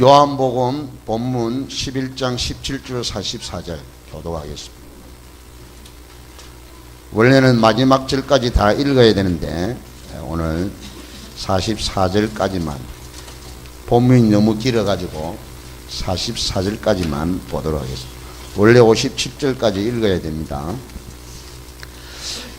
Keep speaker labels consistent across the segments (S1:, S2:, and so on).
S1: 요한복음 본문 11장 17절 44절 교독하겠습니다. 원래는 마지막 절까지 다 읽어야 되는데 오늘 44절까지만, 본문이 너무 길어가지고 44절까지만 보도록 하겠습니다. 원래 57절까지 읽어야 됩니다.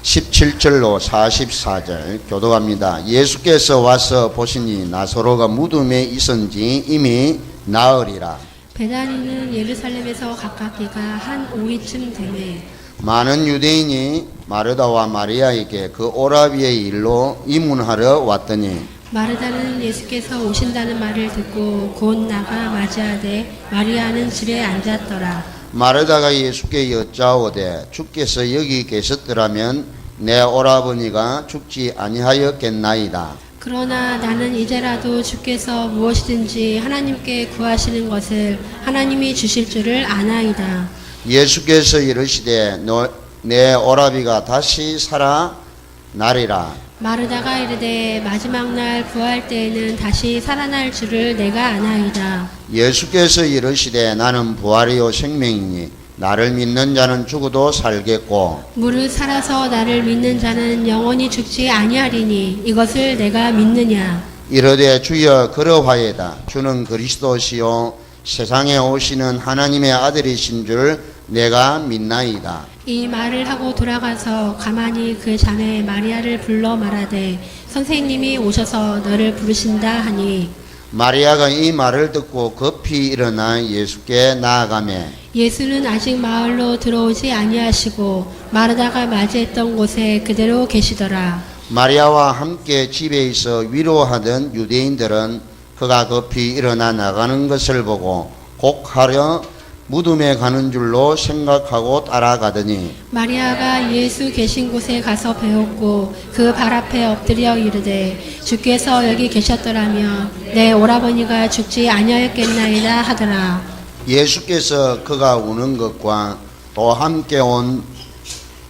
S1: 17절로 44절 교독합니다. 예수께서 와서 보시니 나사로가 무덤에 있은지 이미 나으리라.
S2: 베다니는 예루살렘에서 가깝기가 한 오이쯤 되매
S1: 많은 유대인이 마르다와 마리아에게 그 오라비의 일로 이문하러 왔더니
S2: 마르다는 예수께서 오신다는 말을 듣고 곧 나가 맞이하되 마리아는 들에 앉았더라.
S1: 마르다가 예수께 여짜오되 주께서 여기 계셨더라면 내 오라버니가 죽지 아니하였겠나이다.
S2: 그러나 나는 이제라도 주께서 무엇이든지 하나님께 구하시는 것을 하나님이 주실 줄을 아나이다.
S1: 예수께서 이르시되 내 오라비가 다시 살아나리라.
S2: 마르다가 이르되 마지막 날 구할 때에는 다시 살아날 줄을 내가 아나이다.
S1: 예수께서 이르시되 나는 부활이요 생명이니 나를 믿는 자는 죽어도 살겠고
S2: 무릇 살아서 나를 믿는 자는 영원히 죽지 아니하리니 이것을 내가 믿느냐.
S1: 이르되 주여 그러하이다. 주는 그리스도시요 세상에 오시는 하나님의 아들이신 줄 내가 믿나이다.
S2: 이 말을 하고 돌아가서 가만히 그 자매 마리아를 불러 말하되 선생님이 오셔서 너를 부르신다 하니
S1: 마리아가 이 말을 듣고 급히 일어나 예수께 나아가매
S2: 예수는 아직 마을로 들어오지 아니하시고 마르다가 맞이했던 곳에 그대로 계시더라.
S1: 마리아와 함께 집에 있어 위로하던 유대인들은 그가 급히 일어나 나가는 것을 보고 곡하려 무덤에 가는 줄로 생각하고 따라가더니
S2: 마리아가 예수 계신 곳에 가서 배웠고 그 발 앞에 엎드려 이르되 주께서 여기 계셨더라면 내 오라버니가 죽지 아니하였겠나이다 하더라.
S1: 예수께서 그가 우는 것과 또 함께 온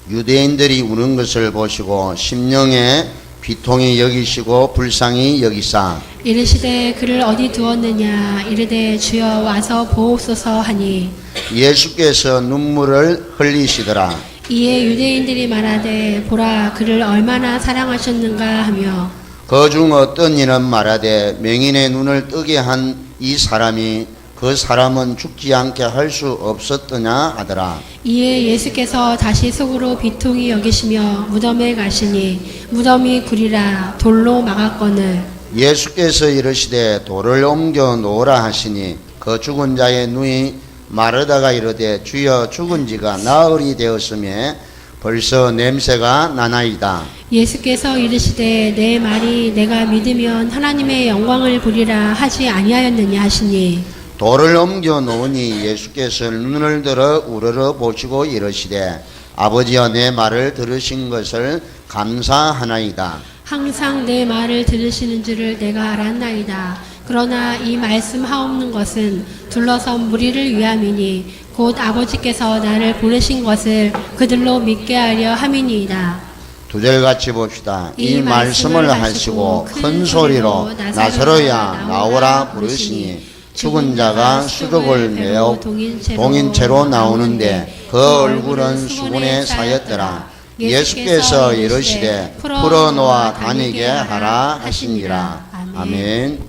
S1: 유대인들이 우는 것을 보시고 심령에 비통히 여기시고 불쌍히 여기사
S2: 이르시되 그를 어디 두었느냐. 이르되 주여 와서 보옵소서 하니
S1: 예수께서 눈물을 흘리시더라.
S2: 이에 유대인들이 말하되 보라 그를 얼마나 사랑하셨는가 하며
S1: 그 중 어떤 이는 말하되 명인의 눈을 뜨게 한 이 사람이 그 사람은 죽지 않게 할 수 없었더냐 하더라.
S2: 이에 예수께서 다시 속으로 비통히 여기시며 무덤에 가시니 무덤이 구리라 돌로 막았거늘
S1: 예수께서 이르시되 돌을 옮겨 놓으라 하시니 그 죽은 자의 누이 마르다가 이르되 주여 죽은 지가 나흘이 되었으며 벌써 냄새가 나나이다.
S2: 예수께서 이르시되 내 말이 내가 믿으면 하나님의 영광을 보리라 하지 아니하였느냐 하시니
S1: 돌을 옮겨 놓으니 예수께서 눈을 들어 우러러 보시고 이르시되 아버지여 내 말을 들으신 것을 감사하나이다.
S2: 항상 내 말을 들으시는 줄을 내가 알았나이다. 그러나 이 말씀하옵는 것은 둘러선 무리를 위함이니 곧 아버지께서 나를 보내신 것을 그들로 믿게 하려 함이니이다.
S1: 두 절 같이 봅시다. 이 말씀을 하시고 큰 소리로 나사로야 나오라 부르시니 죽은 자가 수족을 메어 동인채로 나오는데 그 얼굴은 수분에 사였더라. 예수께서 이르시되 풀어놓아 다니게 하라 하시니라. 아멘.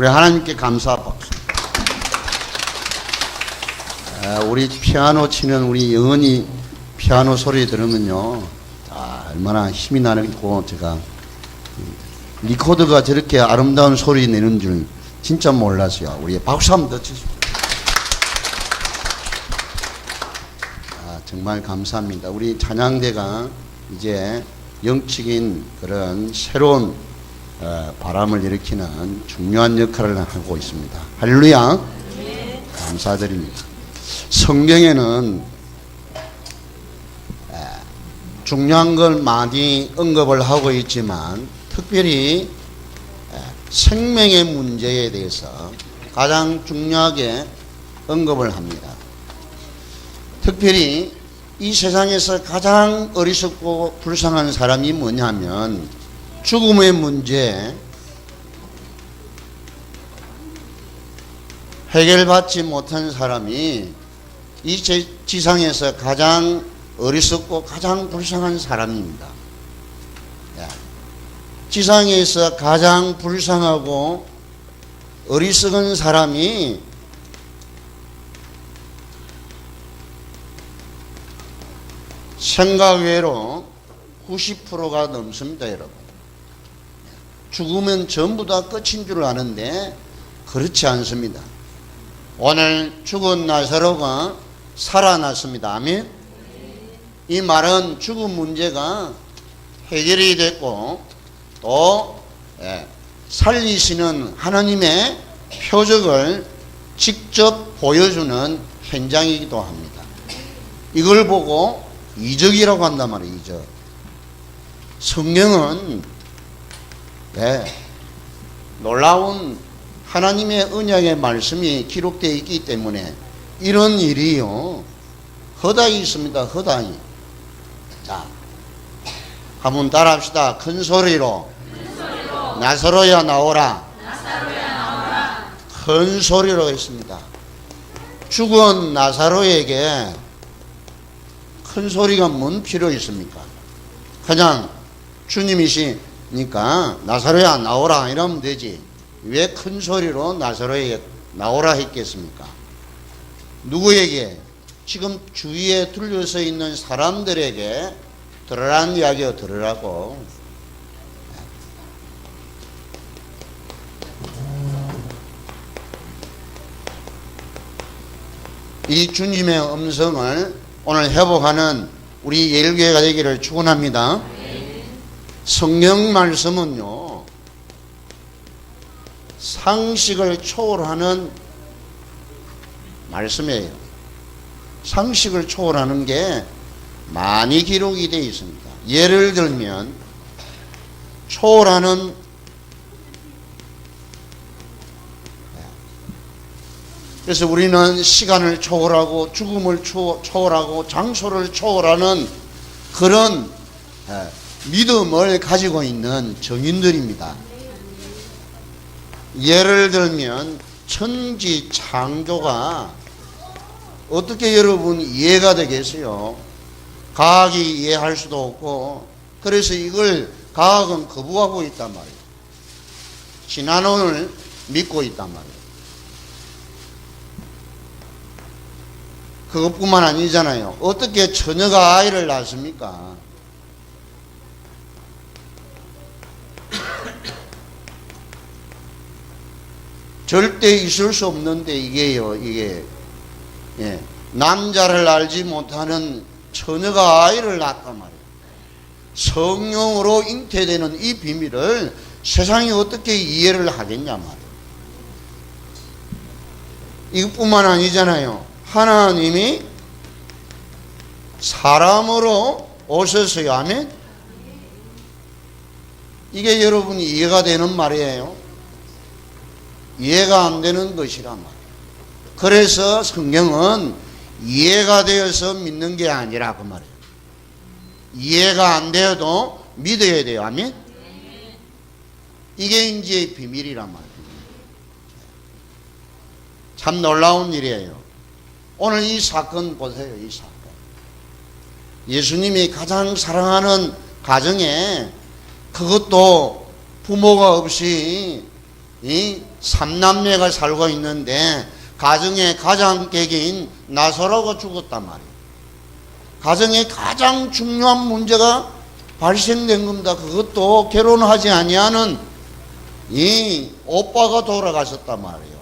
S1: 우리 하나님께 감사 박수. 우리 피아노 치는 우리 영은이 피아노 소리 들으면요, 얼마나 힘이 나고, 제가 리코더가 저렇게 아름다운 소리 내는 줄 진짜 몰랐어요. 우리 박수 한번 더 치십시오. 정말 감사합니다. 우리 찬양대가 이제 영적인 그런 새로운 바람을 일으키는 중요한 역할을 하고 있습니다. 할렐루야. 감사드립니다. 성경에는 중요한 걸 많이 언급을 하고 있지만 특별히 생명의 문제에 대해서 가장 중요하게 언급을 합니다. 특별히 이 세상에서 가장 어리석고 불쌍한 사람이 뭐냐면 죽음의 문제 해결받지 못한 사람이 이 지상에서 가장 어리석고 가장 불쌍한 사람입니다. 지상에서 가장 불쌍하고 어리석은 사람이 생각 외로 90%가 넘습니다, 여러분. 죽으면 전부 다 끝인 줄 아는데 그렇지 않습니다. 오늘 죽은 나사로가 살아났습니다. 아멘. 이 말은 죽음 문제가 해결이 됐고 또 살리시는 하나님의 표적을 직접 보여주는 현장이기도 합니다. 이걸 보고 이적이라고 한단 말이에요. 이적. 성경은 놀라운 하나님의 언약의 말씀이 기록되어 있기 때문에 이런 일이요 허다히 있습니다. 허다히. 자, 한번 따라합시다. 큰 소리로, 나사로야 나오라. 큰 소리로 했습니다. 죽은 나사로에게 큰 소리가 뭔 필요 있습니까? 그냥 주님이시니까 나사로야 나오라 이러면 되지. 왜 큰 소리로 나사로에게 나오라 했겠습니까? 누구에게? 지금 주위에 둘러서 있는 사람들에게 들으라는 이야기요. 들으라고. 이 주님의 음성을 오늘 회복하는 우리 예일교회가 되기를 축원합니다. 성경 말씀은요 상식을 초월하는 말씀이에요. 상식을 초월하는 게 많이 기록이 되어 있습니다. 예를 들면 초월하는 그래서 우리는 시간을 초월하고 죽음을 초월하고 장소를 초월하는 그런 믿음을 가지고 있는 정인들입니다. 예를 들면 천지 창조가 어떻게 여러분 이해가 되겠어요? 과학이 이해할 수도 없고 그래서 이걸 과학은 거부하고 있단 말이에요. 신화론을 믿고 있단 말이에요. 그것뿐만 아니잖아요. 어떻게 처녀가 아이를 낳습니까? 절대 있을 수 없는데 이게요. 이게 남자를 알지 못하는 처녀가 아이를 낳았단 말이에요. 성령으로 잉태되는 이 비밀을 세상이 어떻게 이해를 하겠냐 말이에요. 이것뿐만 아니잖아요. 하나님이 사람으로 오셨어요. 아멘? 이게 여러분 이해가 되는 말이에요. 이해가 안 되는 것이란 말이에요. 그래서 성경은 이해가 되어서 믿는 게 아니라 그 말이에요. 이해가 안 되어도 믿어야 돼요. 아멘? 이게 이제 비밀이란 말이에요. 참 놀라운 일이에요. 오늘 이 사건 보세요. 이 사건. 예수님이 가장 사랑하는 가정에 그것도 부모가 없이 이 삼남매가 살고 있는데 가정의 가장 객인 나사로가 죽었단 말이에요. 가정에 가장 중요한 문제가 발생된 겁니다. 그것도 결혼하지 아니하는 이 오빠가 돌아가셨단 말이에요.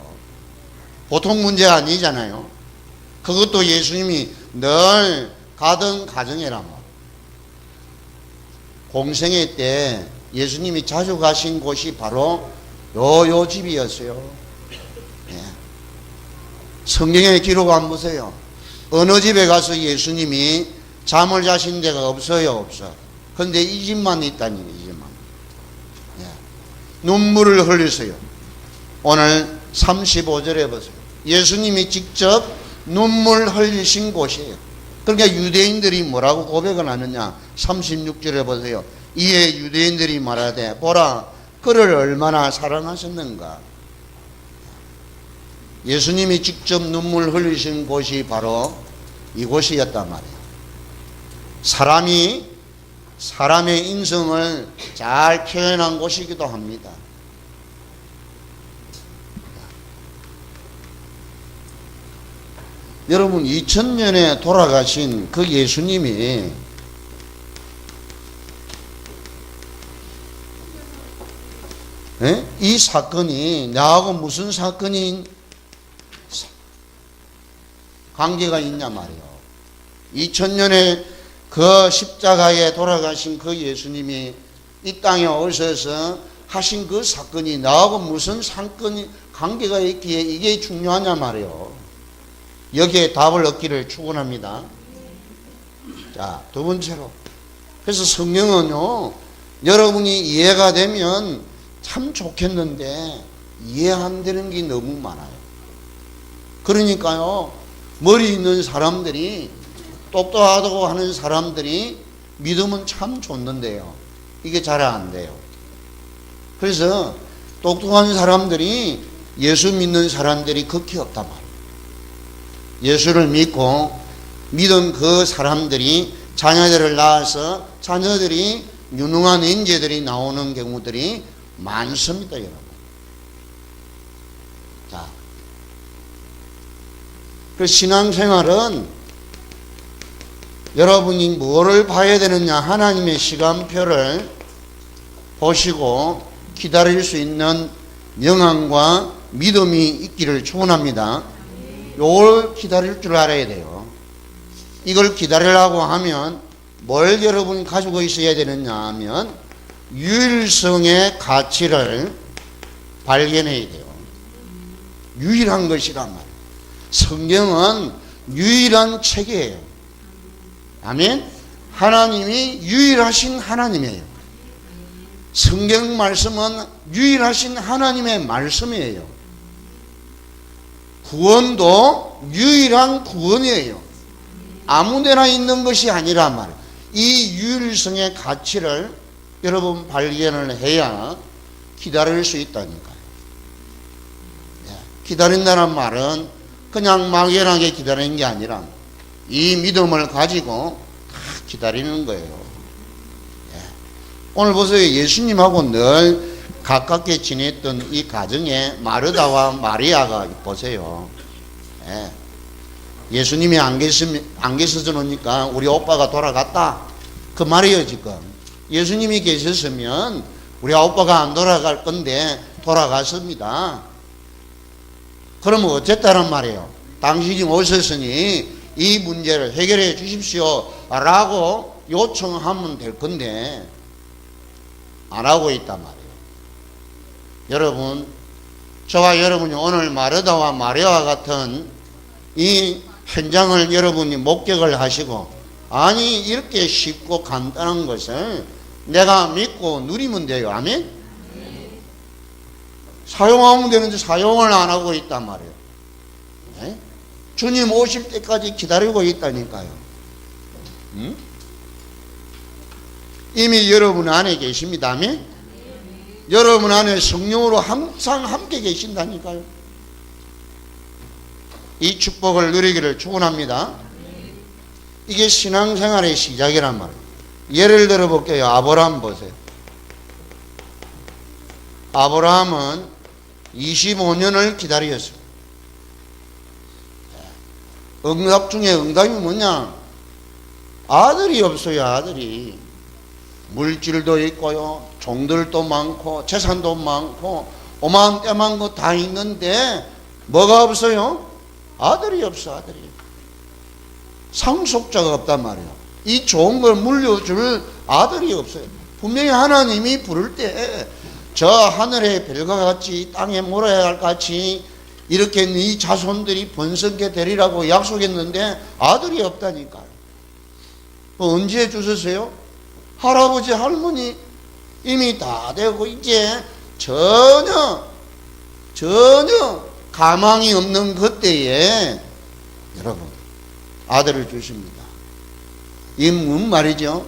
S1: 보통 문제 아니잖아요. 그것도 예수님이 늘 가던 가정이란 말이에요. 공생애 때 예수님이 자주 가신 곳이 바로 요 집이었어요. 예. 성경에 기록 안 보세요. 어느 집에 가서 예수님이 잠을 자신 데가 없어요, 없어. 근데 이 집만 있다니, 이 집만. 예. 눈물을 흘리세요. 오늘 35절에 보세요. 예수님이 직접 눈물 흘리신 곳이에요. 그러니까 유대인들이 뭐라고 고백을 하느냐? 36절에 보세요. 이에 유대인들이 말하되 보라 그를 얼마나 사랑하셨는가. 예수님이 직접 눈물 흘리신 곳이 바로 이곳이었단 말이에요. 사람의 인성을 잘 표현한 곳이기도 합니다. 여러분 2000년에 돌아가신 그 예수님이 이 사건이 나하고 무슨 사건이 관계가 있냐 말이에요. 2000년에 그 십자가에 돌아가신 그 예수님이 이 땅에 오셔서 하신 그 사건이 나하고 무슨 사건이 관계가 있기에 이게 중요하냐 말이에요. 여기에 답을 얻기를 축원합니다. 자, 두 번째로. 그래서 성경은요, 여러분이 이해가 되면 참 좋겠는데 이해 안 되는 게 너무 많아요. 그러니까요, 머리 있는 사람들이, 똑똑하다고 하는 사람들이 믿으면 참 좋는데요, 이게 잘 안 돼요. 그래서 똑똑한 사람들이 예수 믿는 사람들이 극히 없단 말이에요. 예수를 믿고 믿은 그 사람들이 자녀들을 낳아서 자녀들이 유능한 인재들이 나오는 경우들이 많습니다, 여러분. 자, 그 신앙생활은 여러분이 뭐를 봐야 되느냐? 하나님의 시간표를 보시고 기다릴 수 있는 영향과 믿음이 있기를 축원합니다. 요걸 기다릴 줄 알아야 돼요. 이걸 기다리려고 하면 뭘 여러분이 가지고 있어야 되느냐 하면 유일성의 가치를 발견해야 돼요. 유일한 것이란 말이에요. 성경은 유일한 책이에요. 아멘. 하나님이 유일하신 하나님이에요. 성경 말씀은 유일하신 하나님의 말씀이에요. 구원도 유일한 구원이에요. 아무데나 있는 것이 아니란 말이에요. 이 유일성의 가치를 여러분 발견을 해야 기다릴 수 있다니까요. 기다린다는 말은 그냥 막연하게 기다리는 게 아니라 이 믿음을 가지고 기다리는 거예요. 오늘 보세요. 예수님하고 늘 가깝게 지냈던 이 가정에 마르다와 마리아가 보세요. 예수님이 안 계셔서 그러니까 우리 오빠가 돌아갔다, 그 말이에요. 지금 예수님이 계셨으면 우리 오빠가 안 돌아갈 건데 돌아갔습니다. 그러면 어쨌다는 말이에요. 당신이 오셨으니 이 문제를 해결해 주십시오 라고 요청하면 될 건데 안 하고 있단 말이에요. 여러분, 저와 여러분이 오늘 마르다와 마리아와 같은 이 현장을 여러분이 목격을 하시고, 아니 이렇게 쉽고 간단한 것을 내가 믿고 누리면 돼요. 아멘? 사용하면 되는데 사용을 안 하고 있단 말이에요. 네? 주님 오실 때까지 기다리고 있다니까요. 이미 여러분 안에 계십니다. 아멘? 여러분 안에 성령으로 항상 함께 계신다니까요. 이 축복을 누리기를 축원합니다. 이게 신앙생활의 시작이란 말이에요. 예를 들어 볼게요. 아브라함 보세요. 아브라함은 25년을 기다렸어요. 응답 중에 응답이 뭐냐? 아들이 없어요. 아들이. 물질도 있고요, 종들도 많고 재산도 많고 오만 때만 거 다 있는데 뭐가 없어요? 아들이 없어. 아들이. 상속자가 없단 말이에요. 이 좋은 걸 물려줄 아들이 없어요. 분명히 하나님이 부를 때 저 하늘의 별과 같이 땅에 모래알 같이 이렇게 네 자손들이 번성케 되리라고 약속했는데 아들이 없다니까요. 언제 주셨어요? 할아버지 할머니 이미 다 되고 이제 전혀 가망이 없는 그때에 여러분 아들을 주십니다. 이 무슨 말이죠?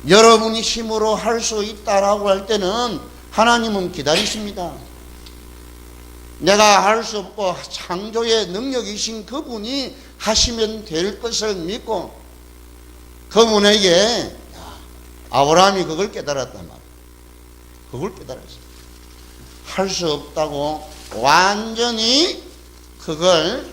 S1: 여러분이 힘으로 할 수 있다라고 할 때는 하나님은 기다리십니다. 내가 할 수 없고 창조의 능력이신 그분이 하시면 될 것을 믿고 그분에게 아브라함이 그걸 깨달았단 말이에요. 그걸 깨달았어요. 할 수 없다고 완전히 그걸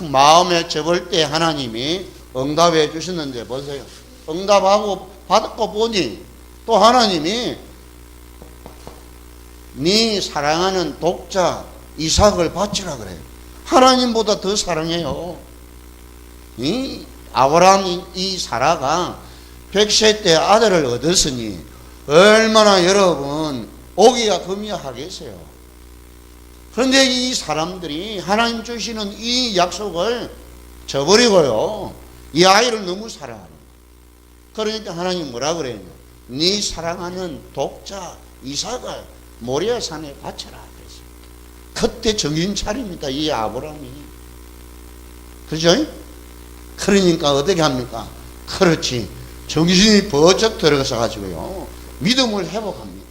S1: 마음에 접을 때 하나님이 응답해 주셨는데 보세요. 응답하고 받고 보니 또 하나님이 네 사랑하는 독자 이삭을 바치라 그래요. 하나님보다 더 사랑해요. 이 아브라함 이 사라가 100세 때 아들을 얻었으니 얼마나 여러분 오기가 금이야 하겠어요. 그런데 이 사람들이 하나님 주시는 이 약속을 저버리고요, 이 아이를 너무 사랑하는 거예요. 그러니까 하나님 뭐라 그래요? 네 사랑하는 독자 이삭을 모리아 산에 바쳐라 그랬어요. 그때 정신 차립니다, 이 아브라함이. 그죠? 그러니까 어떻게 합니까? 그렇지, 정신이 번쩍 들어가서 가지고요 믿음을 회복합니다.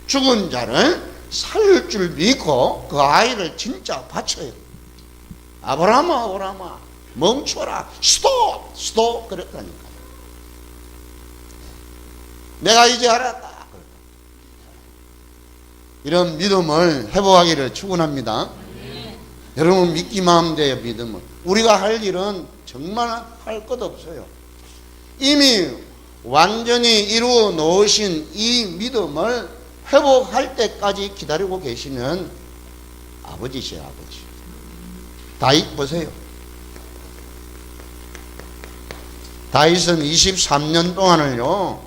S1: 죽은 자를 살릴 줄 믿고 그 아이를 진짜 바쳐요. 아브라함아 멈춰라, 스톱 그랬다니까. 내가 이제 알았다. 이런 믿음을 회복하기를 축원합니다. 여러분 믿기만 하면 돼요. 믿음은 우리가 할 일은 정말 할 것 없어요. 이미 완전히 이루어 놓으신 이 믿음을 회복할 때까지 기다리고 계시는 아버지시요. 아버지. 다윗 보세요. 다윗은 23년 동안을요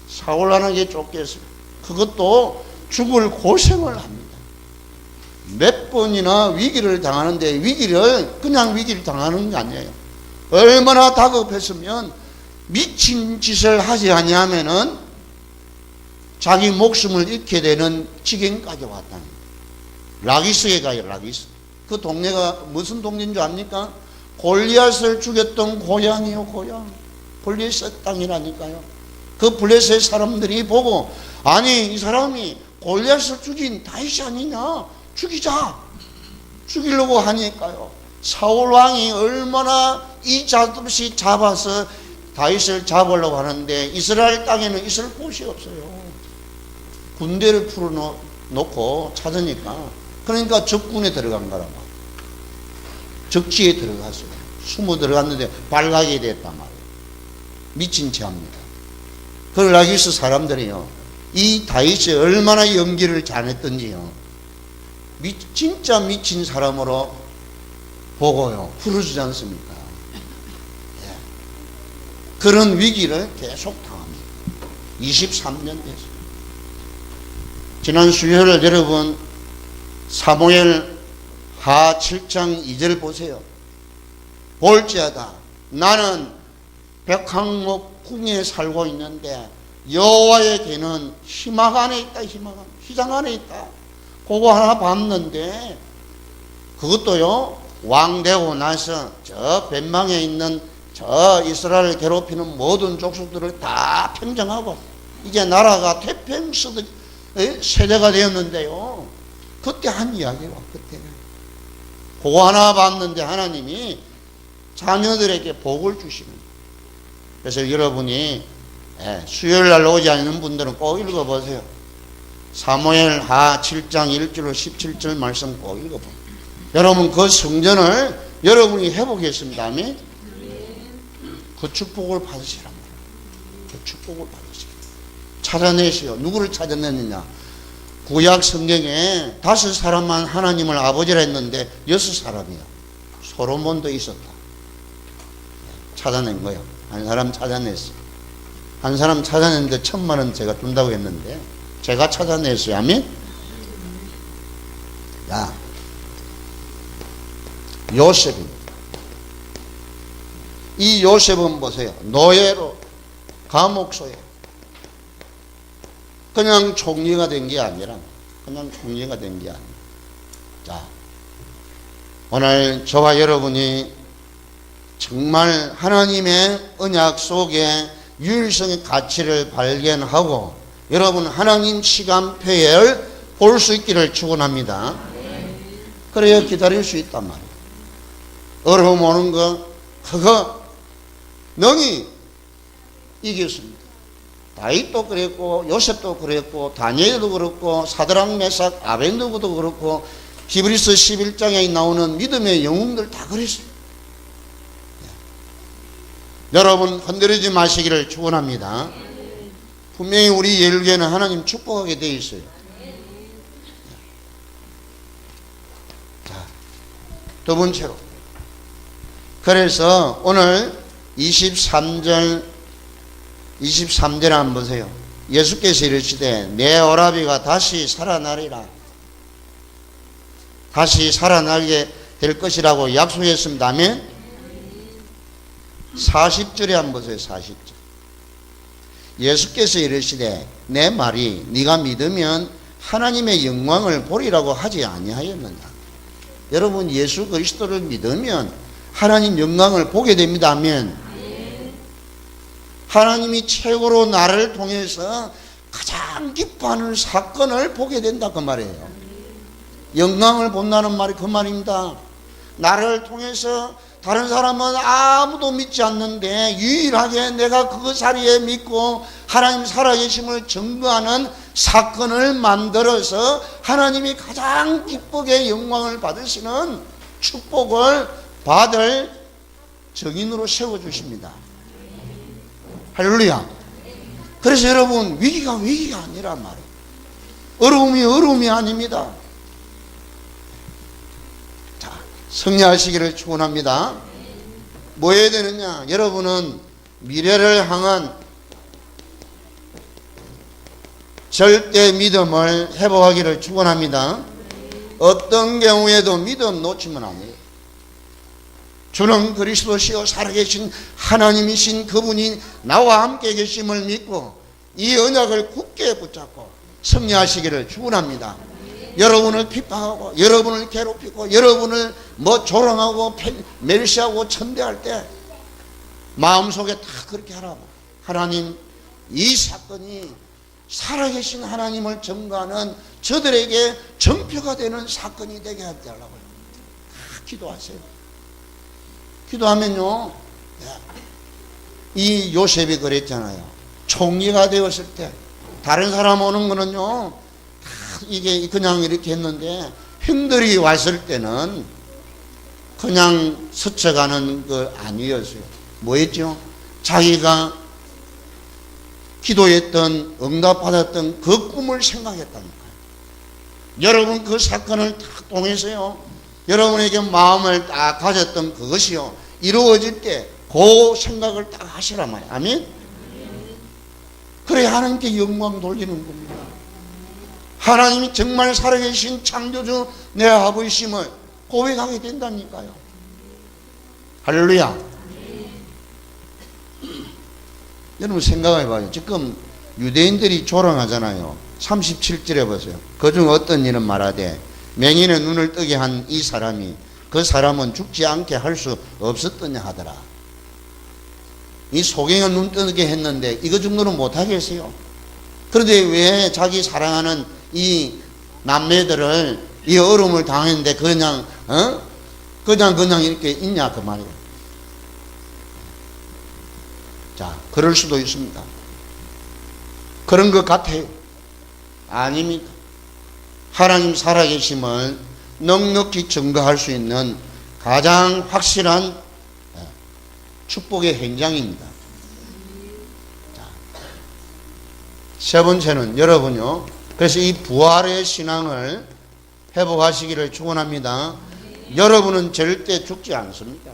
S1: 사울왕에게 쫓겼어요. 그것도 죽을 고생을 합니다. 몇 번이나 위기를 당하는데 위기를 그냥 위기를 당하는 게 아니에요. 얼마나 다급했으면 미친 짓을 하지 아니하면은 자기 목숨을 잃게 되는 지경까지 왔다는 거예요. 라기스에 가요. 라기스. 그 동네가 무슨 동네인 줄 압니까? 골리앗을 죽였던 고향이요. 고향. 블레셋 땅이라니까요. 그 블레셋 사람들이 보고 아니 이 사람이 골리앗을 죽인 다윗이 아니냐, 죽이려고 하니까요 사울 왕이 얼마나 이자없이 잡아서 다윗을 잡으려고 하는데 이스라엘 땅에는 있을 곳이 없어요. 군대를 풀어놓고 찾으니까, 그러니까 적군에 들어간 거란 말이에요. 적지에 들어갔어요. 숨어 들어갔는데 발각이 됐단 말이에요. 미친 채 합니다. 그 라기스 사람들이요 이 다윗이 얼마나 연기를 잘했던지요 진짜 미친 사람으로 보고요 풀어주지 않습니까? 예. 그런 위기를 계속 당합니다. 23년 됐어요. 지난 수요일 여러분 사무엘 하 7장 2절 보세요. 볼지어다 나는 백항목 궁에 살고 있는데 여호와의 개는 희막 안에 있다. 휘장 안에 있다. 그거 하나 봤는데 그것도요 왕 되고 나서 저 벤망에 있는 저 이스라엘을 괴롭히는 모든 족속들을 다 평정하고 이제 나라가 태평 세대가 되었는데요 그때 한 이야기가 그때 그거 하나 봤는데 하나님이 자녀들에게 복을 주시는 거예요. 그래서 여러분이 수요일날 오지 않는 분들은 꼭 읽어보세요. 사무엘하 7장 1절로 17절 말씀 꼭 읽어보세요. 여러분 그 성전을 여러분이 회복했습니다. 아멘. 그 축복을 받으시란 말이에요. 그 축복을 받으시라. 찾아내시오. 누구를 찾아냈느냐? 구약 성경에 5사람만 하나님을 아버지라 했는데 6사람이요. 솔로몬도 있었다. 찾아낸 거예요. 한 사람 찾아냈어. 한 사람 찾아냈는데 1,000,000원 제가 준다고 했는데 제가 찾아냈어요. 아멘? 야, 요셉입니다. 이 요셉은 보세요. 노예로 감옥소에 그냥 총리가 된 게 아니라 그냥 총리가 된 게 아니라 자, 오늘 저와 여러분이 정말 하나님의 언약 속에 유일성의 가치를 발견하고 여러분 하나님 시간표를 볼 수 있기를 축원합니다. 그래야 기다릴 수 있단 말이에요. 어려움 오는 거 그거 능히 이겼습니다. 다윗도 그랬고 요셉도 그랬고 다니엘도 그렇고 사드락 메삭 아벤누고도 그렇고 히브리서 11장에 나오는 믿음의 영웅들 다 그랬어요. 여러분 흔들리지 마시기를 축원합니다. 분명히 우리 예일교회는 하나님 축복하게 되어 있어요. 자, 두 번째로 그래서 오늘 23절 한번 보세요. 예수께서 이르시되 내 오라비가 다시 살아나리라. 다시 살아나게 될 것이라고 약속했습니다. 아멘. 40절에 한번 보세요. 40절. 예수께서 이르시되 내 말이 네가 믿으면 하나님의 영광을 보리라고 하지 아니하였느냐. 여러분 예수 그리스도를 믿으면 하나님 영광을 보게 됩니다. 아멘. 하나님이 최고로 나를 통해서 가장 기뻐하는 사건을 보게 된다 그 말이에요. 영광을 본다는 말이 그 말입니다. 나를 통해서 다른 사람은 아무도 믿지 않는데 유일하게 내가 그 자리에 믿고 하나님 살아계심을 증거하는 사건을 만들어서 하나님이 가장 기쁘게 영광을 받으시는 축복을 받을 증인으로 세워주십니다. 할렐루야. 그래서 여러분 위기가 아니란 말이에요. 어려움이 아닙니다. 자, 승리하시기를 축원합니다. 뭐 해야 되느냐? 여러분은 미래를 향한 절대 믿음을 회복하기를 축원합니다. 어떤 경우에도 믿음 놓치면 안 돼요. 주는 그리스도시요 살아계신 하나님이신 그분이 나와 함께 계심을 믿고 이 언약을 굳게 붙잡고 승리하시기를 축원합니다. 여러분을 핍박하고 여러분을 괴롭히고 여러분을 조롱하고 멸시하고 천대할 때 마음속에 다 그렇게 하라고. 하나님 이 사건이 살아계신 하나님을 증거하는 저들에게 정표가 되는 사건이 되게 해달라고요. 다 기도하세요. 기도하면요, 이 요셉이 그랬잖아요. 총리가 되었을 때 다른 사람 오는 거는요 다 이게 그냥 이렇게 했는데 형들이 왔을 때는 그냥 스쳐가는 거 아니었어요. 뭐였죠? 자기가 기도했던 응답받았던 그 꿈을 생각했다니까요. 여러분 그 사건을 딱 통해서요 여러분에게 마음을 딱 가졌던 그것이요 이루어질 때 그 생각을 딱 하시란 말이에요. 아멘. 그래야 하나님께 영광 돌리는 겁니다. 하나님이 정말 살아계신 창조주 내 아버지심을 고백하게 된다니까요. 할렐루야. 여러분 생각해봐요. 지금 유대인들이 조롱하잖아요. 37절에 보세요. 그중 어떤 이는 말하되 맹인의 눈을 뜨게 한 이 사람이 그 사람은 죽지 않게 할 수 없었더냐 하더라. 이 소경을 눈 뜨게 했는데 이거 정도는 못하겠어요. 그런데 왜 자기 사랑하는 이 남매들을 이 어려움을 당했는데 그냥 이렇게 있냐 그 말이에요. 자, 그럴 수도 있습니다. 그런 것 같아요. 아닙니다. 하나님 살아계심을 넉넉히 증거할 수 있는 가장 확실한 축복의 현장입니다. 세 번째는 여러분요, 그래서 이 부활의 신앙을 회복하시기를 축원합니다. 여러분은 절대 죽지 않습니다.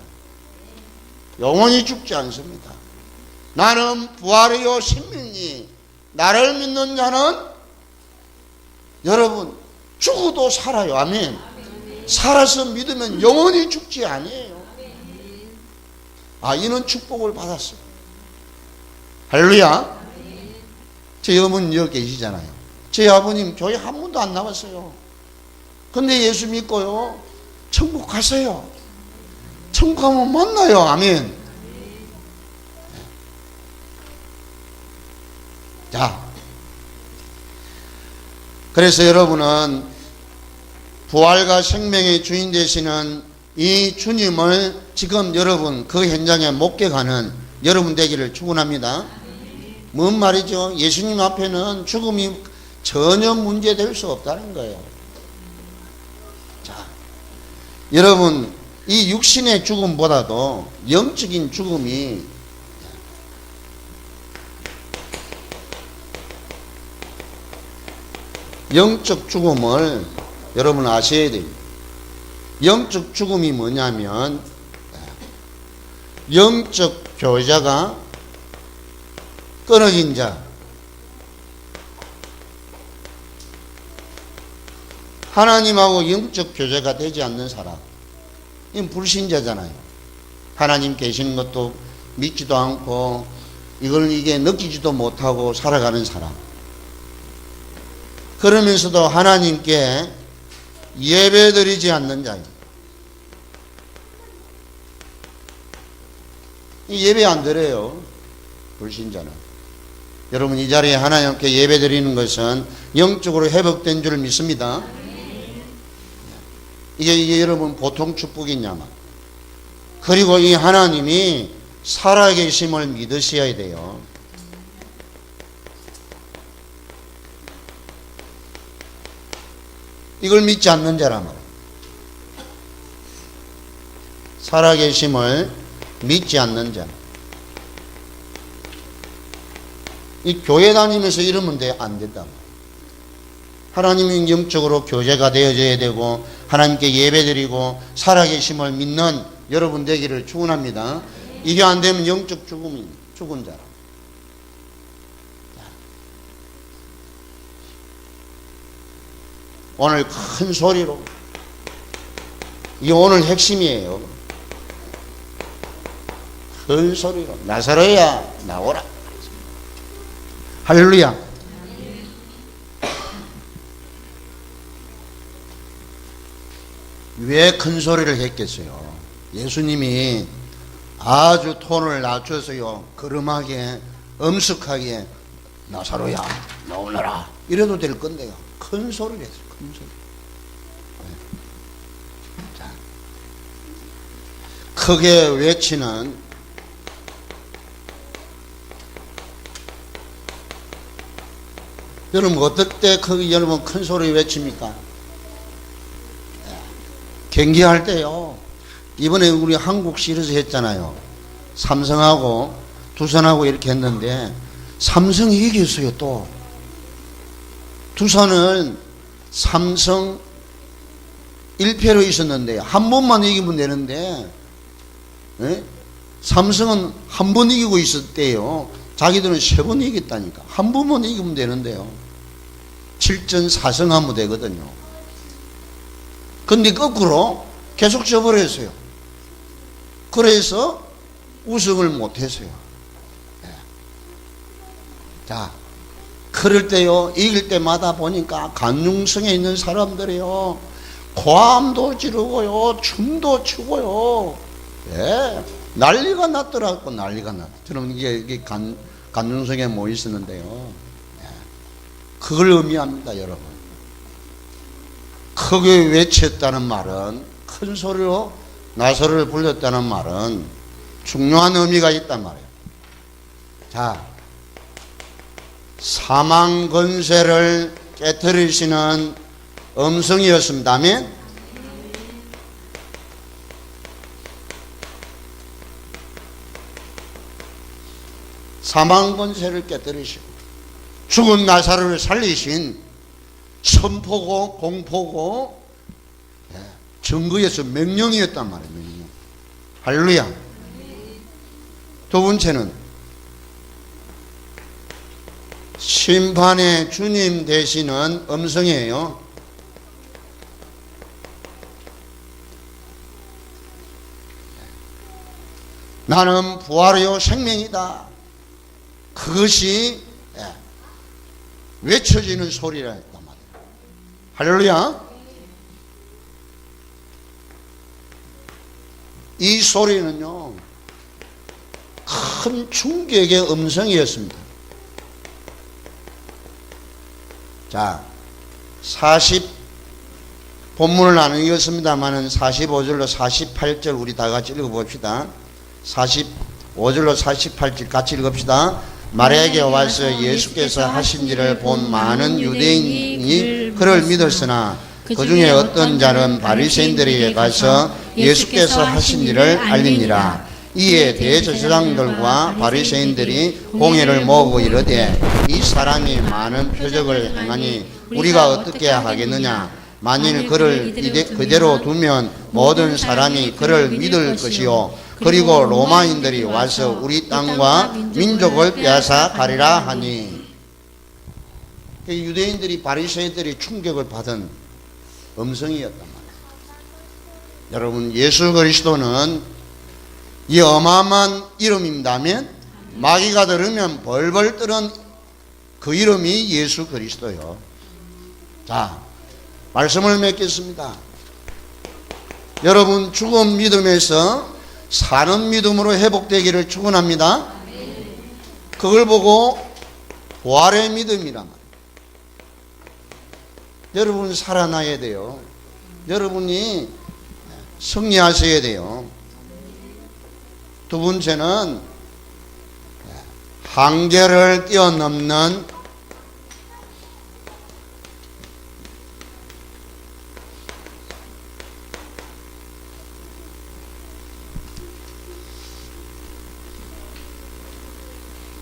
S1: 영원히 죽지 않습니다. 나는 부활이요 생명이 나를 믿는 자는 여러분 죽어도 살아요. 아멘. 살아서 믿으면 영원히 죽지 아니에요. 이는 축복을 받았어요. 할렐루야. 제 어머님 여기 계시잖아요. 제 아버님 교회 한 번도 안 나왔어요. 근데 예수 믿고요, 천국 가세요. 천국 가면 만나요. 아멘. 자, 그래서 여러분은 부활과 생명의 주인 되시는 이 주님을 지금 여러분 그 현장에 목격하는 여러분 되기를 축원합니다. 뭔 말이죠? 예수님 앞에는 죽음이 전혀 문제될 수 없다는 거예요. 자, 여러분 이 육신의 죽음보다도 영적인 죽음이 영적 죽음을 여러분 아셔야 돼요. 영적 죽음이 뭐냐면 영적 교제가 끊어진 자, 하나님하고 영적 교제가 되지 않는 사람, 이건 불신자잖아요. 하나님 계시는 것도 믿지도 않고 이게 느끼지도 못하고 살아가는 사람. 그러면서도 하나님께 예배드리지 않는 자입니다. 예배 안 드려요, 불신자는. 여러분 이 자리에 하나님께 예배드리는 것은 영적으로 회복된 줄 믿습니다. 이게 여러분 보통 축복이냐마. 그리고 이 하나님이 살아계심을 믿으셔야 돼요. 이걸 믿지 않는 자라면 살아계심을 믿지 않는 자. 이 교회 다니면서 이러면 안 된다. 하나님이 영적으로 교제가 되어져야 되고 하나님께 예배드리고 살아계심을 믿는 여러분 되기를 축원합니다. 이게 안 되면 영적 죽은 자라. 오늘 큰 소리로, 이게 오늘 핵심이에요. 큰 소리로 나사로야 나오라. 할렐루야. 왜 큰 소리를 했겠어요? 예수님이 아주 톤을 낮춰서요, 걸음하게 엄숙하게 나사로야 나오너라 이래도 될 건데요, 큰 소리를 했어요. 큰 소리. 자, 크게 외치는 여러분 어떨 때 여러분 큰 소리 외칩니까? 경기할 때요. 이번에 우리 한국 시리즈 했잖아요. 삼성하고 두산하고 이렇게 했는데 삼성이 이겼어요. 또 두산은 삼성 1패로 있었는데 한 번만 이기면 되는데, 네? 삼성은 한 번 이기고 있었대요. 자기들은 3번 이겼다니까. 한 번만 이기면 되는데요. 7전 4승 하면 되거든요. 근데 거꾸로 계속 져버렸어요. 그래서 우승을 못했어요. 네. 자, 그럴 때요, 이길 때마다 보니까 간중성에 있는 사람들이요, 고함도 지르고요, 춤도 추고요, 예, 난리가 났더라고. 난리가 났. 저는 이게 간중성에 모여 있었는데요, 예, 그걸 의미합니다, 여러분. 크게 외쳤다는 말은, 큰 소리로 나서를 불렀다는 말은 중요한 의미가 있단 말이에요. 자, 사망 권세를 깨뜨리시는 음성이었습니다. 아멘. 사망 권세를 깨뜨리시고 죽은 나사로를 살리신 선포고 공포고 증거에서 명령이었단 말이에요. 명령. 할렐루야. 두 번째는 심판의 주님 되시는 음성이에요. 나는 부활이요 생명이다. 그것이 외쳐지는 소리라 했단 말이에요. 할렐루야. 이 소리는요 큰 충격의 음성이었습니다. 자, 본문을 안 읽었습니다만은 45절로 48절 우리 다 같이 읽어봅시다. 45절로 48절 같이 읽읍시다. 마리아에게 와서 예수께서 하신 일을 본 많은 유대인이 그를 믿었으나 그 중에 어떤 자는 바리새인들에게 가서 예수께서 하신 일을 알리니라. 이에 대제사장들과 바리새인들이 공회를 모으고 이르되 이 사람이 많은 표적을 행하니 우리가 어떻게 하겠느냐. 만일 그를 그대로 두면 모든 사람이 그를 믿을 것이요 그리고 로마인들이 와서 우리 땅과 민족을 빼앗아 가리라 하니. 유대인들이 바리새인들이 충격을 받은 음성이었단 말이에요. 여러분, 예수 그리스도는 이 어마어마한 이름입니다면 마귀가 들으면 벌벌 떠는 그 이름이 예수 그리스도요. 자, 말씀을 맺겠습니다. 여러분, 죽은 믿음에서 사는 믿음으로 회복되기를 축원합니다. 그걸 보고 부활의 믿음이란 말이에요. 여러분 살아나야 돼요. 여러분이 승리하셔야 돼요. 두 번째는 한계를 뛰어넘는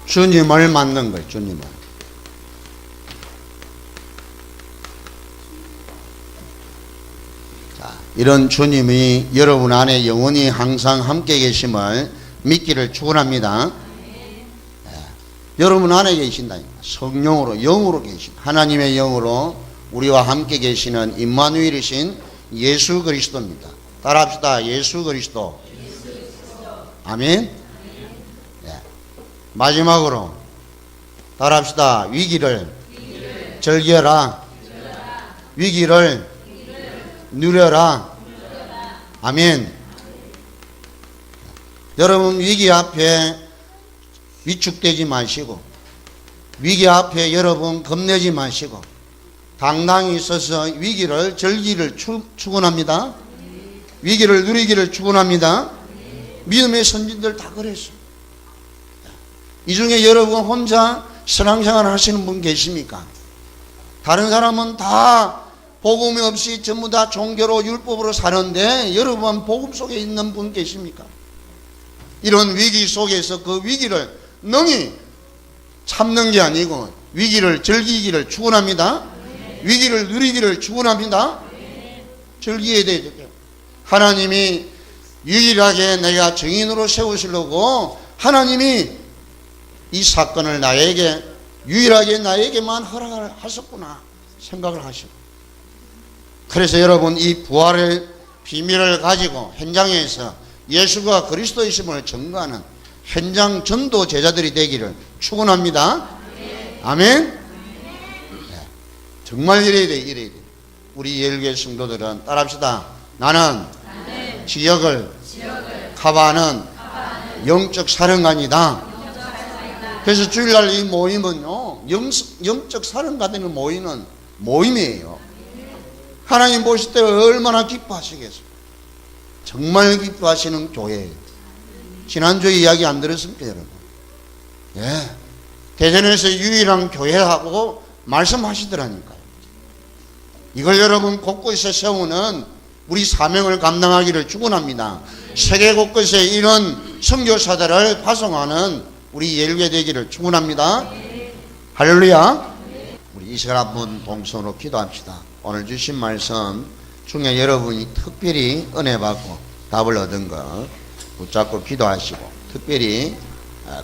S1: 주님을 만난 거예요. 주님을. 자, 이런 주님이 여러분 안에 영원히 항상 함께 계심을 믿기를 축원합니다. 여러분 안에 계신다니까. 성령으로 영으로 계신 하나님의 영으로 우리와 함께 계시는 임마누엘이신 예수 그리스도입니다. 따라합시다. 예수 그리스도. 아멘. 마지막으로 따라합시다. 위기를 즐겨라. 위기를 누려라. 아멘. 여러분, 위기 앞에 위축되지 마시고, 위기 앞에 여러분 겁내지 마시고 당당히 서서 위기를 즐기기를 축원합니다. 위기를 누리기를 축원합니다. 믿음의 선진들 다 그랬어요. 이 중에 여러분 혼자 신앙생활 하시는 분 계십니까? 다른 사람은 다 복음이 없이 전부 다 종교로 율법으로 사는데 여러분 복음 속에 있는 분 계십니까? 이런 위기 속에서 그 위기를 능히 참는 게 아니고 위기를 즐기기를 축원합니다. 위기를 누리기를 축원합니다. 즐기어야 돼요. 하나님이 유일하게 내가 증인으로 세우시려고 하나님이 이 사건을 나에게 유일하게 나에게만 허락을 하셨구나 생각을 하시고, 그래서 여러분 이 부활의 비밀을 가지고 현장에서 예수가 그리스도이심을 증거하는 현장 전도 제자들이 되기를 축원합니다. 아멘. 네. 정말 이래야 돼. 이래야 돼. 우리 예일교회 성도들은 따라합시다. 나는 지역을 커버하는 영적 사령관이다. 그래서 주일날 이 모임은요, 영적 사령관 되는 모임이에요. 하나님 보실 때 얼마나 기뻐하시겠어요. 정말 기뻐하시는 교회예요. 지난주에 이야기 안 들었습니까, 여러분? 예. 대전에서 유일한 교회라고 말씀하시더라니까요. 이걸 여러분 곳곳에 세우는 우리 사명을 감당하기를 축원합니다. 세계 곳곳에 이런 선교사들을 파송하는 우리 예일교회 되기를 축원합니다. 할렐루야. 우리 이 시간 한번 동선으로 기도합시다. 오늘 주신 말씀 중에 여러분이 특별히 은혜 받고 답을 얻은 거 붙잡고 기도하시고, 특별히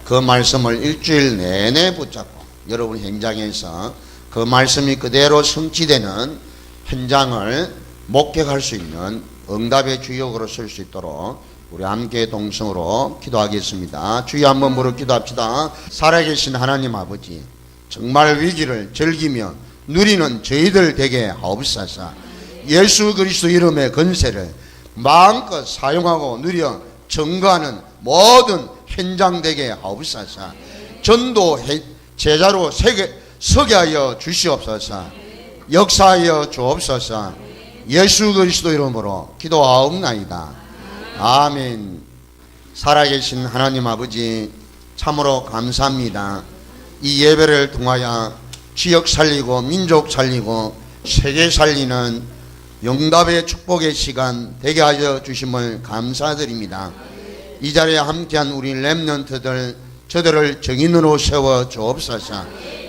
S1: 그 말씀을 일주일 내내 붙잡고 여러분 현장에서 그 말씀이 그대로 성취되는 현장을 목격할 수 있는 응답의 주역으로 쓸 수 있도록 우리 함께 동성으로 기도하겠습니다. 주여 한번 부르 기도합시다. 살아계신 하나님 아버지, 정말 위기를 즐기며 누리는 저희들 되게 하옵소서. 예수 그리스도 이름의 건세를 마음껏 사용하고 누려 증거하는 모든 현장 되게 하옵소서. 전도 제자로 서게 하여 주시옵소서. 역사하여 주옵소서. 예수 그리스도 이름으로 기도하옵나이다. 아멘. 살아계신 하나님 아버지, 참으로 감사합니다. 이 예배를 통하여 지역 살리고 민족 살리고 세계 살리는 영답의 축복의 시간 되게 하여 주심을 감사드립니다. 이 자리에 함께한 우리 렘넌트들, 저들을 정인으로 세워 주옵소서.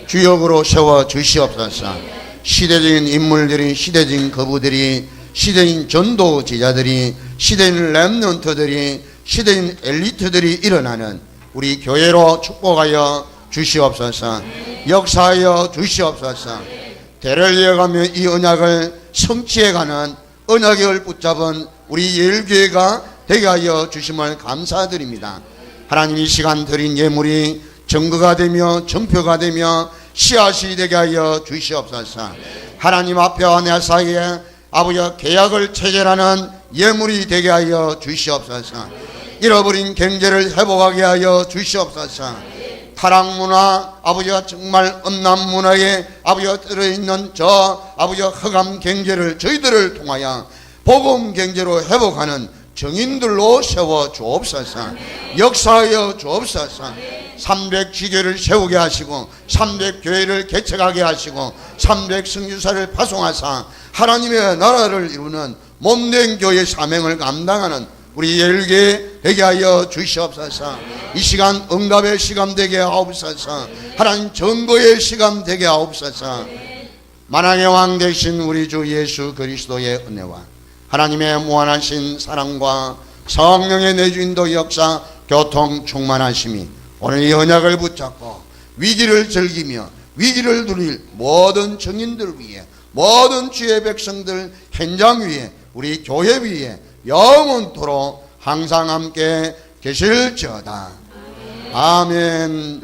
S1: 주역으로 세워 주시옵소서. 시대적인 인물들이, 시대적인 거부들이, 시대인 전도 제자들이, 시대인 렘넌트들이, 시대인 엘리트들이 일어나는 우리 교회로 축복하여 주시옵소서. 역사하여 주시옵소서. 대를 이어가며 이 언약을 성취해가는 언약을 붙잡은 우리 예일교회가 되게 하여 주심을 감사드립니다. 하나님, 이 시간 드린 예물이 증거가 되며 전표가 되며 씨앗이 되게 하여 주시옵소서. 하나님 앞에와 내 사이에 아버지 계약을 체결하는 예물이 되게 하여 주시옵소서. 잃어버린 경제를 회복하게 하여 주시옵소서. 타락문화, 아버지가 정말 음란문화에 아버지가 들어있는 저 아버지가 흑암 경제를 저희들을 통하여 복음 경제로 회복하는 정인들로 세워 주옵소서. 역사하여 주옵소서. 300지교를 세우게 하시고 300교회를 개척하게 하시고 300선교사를 파송하사 하나님의 나라를 이루는 몸된 교회 사명을 감당하는 우리 예일교회 되게 하여 주시옵소서. 이 시간 응답의 시간 되게 하옵소서. 하나님 증거의 시간 되게 하옵소서. 만왕의 왕 되신 우리 주 예수 그리스도의 은혜와 하나님의 무한하신 사랑과 성령의 내주인도 역사 교통 충만하심이 오늘 이 언약을 붙잡고 위기를 즐기며 위기를 누릴 모든 증인들 위해, 모든 주의 백성들 현장 위에, 우리 교회 위에 영원토록 항상 함께 계실지어다. 아멘.